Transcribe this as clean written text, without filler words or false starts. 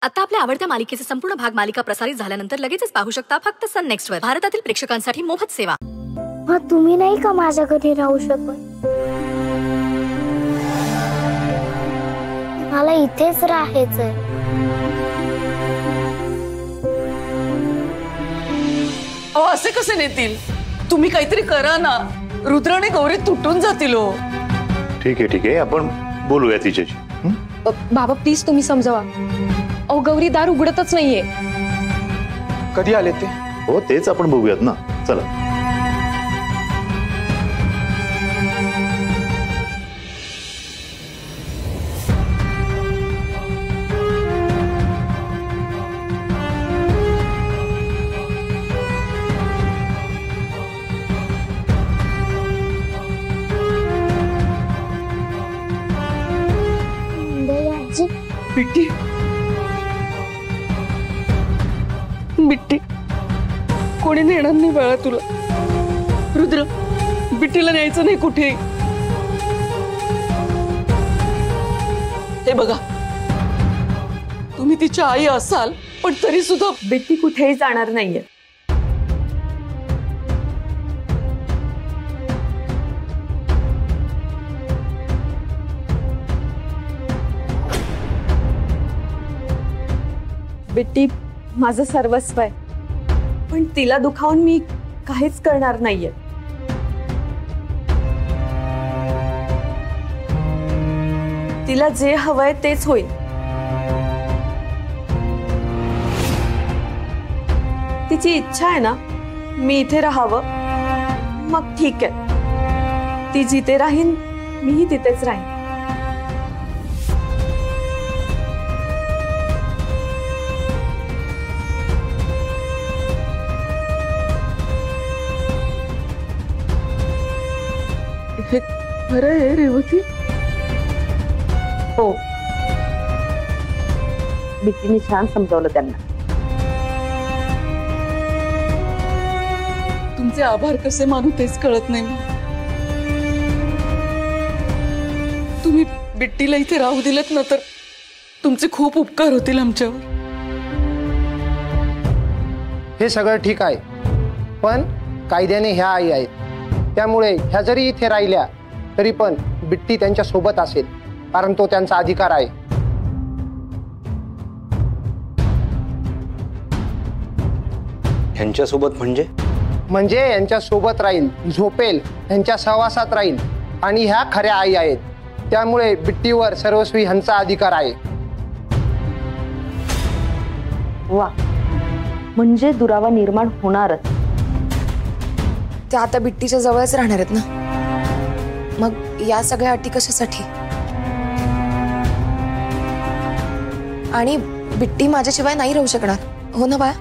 आता आपल्या आवडत्या मालिकेचे संपूर्ण भाग मालिका प्रसारित झाल्यानंतर लगेचच पाहू शकता फक्त सन नेक्स्ट वर. भारतातील प्रेक्षकांसाठी मोफत सेवा. तुम्ही नाही का माझ्या घरी राहू शकत? मला इथेच राहायचंय. असे कसे नेतील? तुम्ही काहीतरी करा ना. रुद्र आणि गौरी तुटून जातील. ठीक आहे आपण बोलूया तिच्याशी. बाबा प्लीज तुम्ही समजावा. गौरी दार उघडतच नाहीये. कधी आले ते? हो तेच आपण बघूयात ना. चला. बिट्टी बिट्टी कोणी नेणार नाही बाळा तुला. रुद्र बिट्टीला न्यायचं नाही कुठे. हे बघा तुम्ही तिची आई असाल पण तरी सुद्धा बिट्टी कुठेही जाणार नाहीये. बिट्टी माझं सर्वस्व आहे पण तिला दुखावून मी काहीच करणार नाहीये. तिला जे हवंय तेच होईल. तिची इच्छा आहे ना मी इथे राहावं मग ठीक आहे. ती जिथे राहीन मीही तिथेच राहीन. हे खरं आहे रेवती? हो बिट्टीने छान समजावलं त्यांना. तुमचे आभार कसे मानू तेच कळत नाही. तुम्ही बिट्टीला इथे राहू दिलेत ना तर तुमचे खूप उपकार होतील आमच्यावर. हे सगळं ठीक आहे पण कायद्याने ह्या आई आहेत त्यामुळे ह्या जरी इथे राहिल्या तरी पण बिट्टी त्यांच्या सोबत असेल कारण तो त्यांचा अधिकार आहे. ह्यांच्या सोबत म्हणजे यांच्या सोबत राहील, झोपेल, त्यांच्या सहवासात राहील आणि ह्या खऱ्या आई आहेत त्यामुळे बिट्टीवर सर्वस्वी ह्यांचा अधिकार आहे. वा म्हणजे दुरावा निर्माण होणारच. त्या आता बिट्टीच्या जवळच राहणार आहेत ना मग या सगळ्या अटी कशासाठी? आणि बिट्टी माझ्याशिवाय नाही राहू शकणार हो ना बाळा?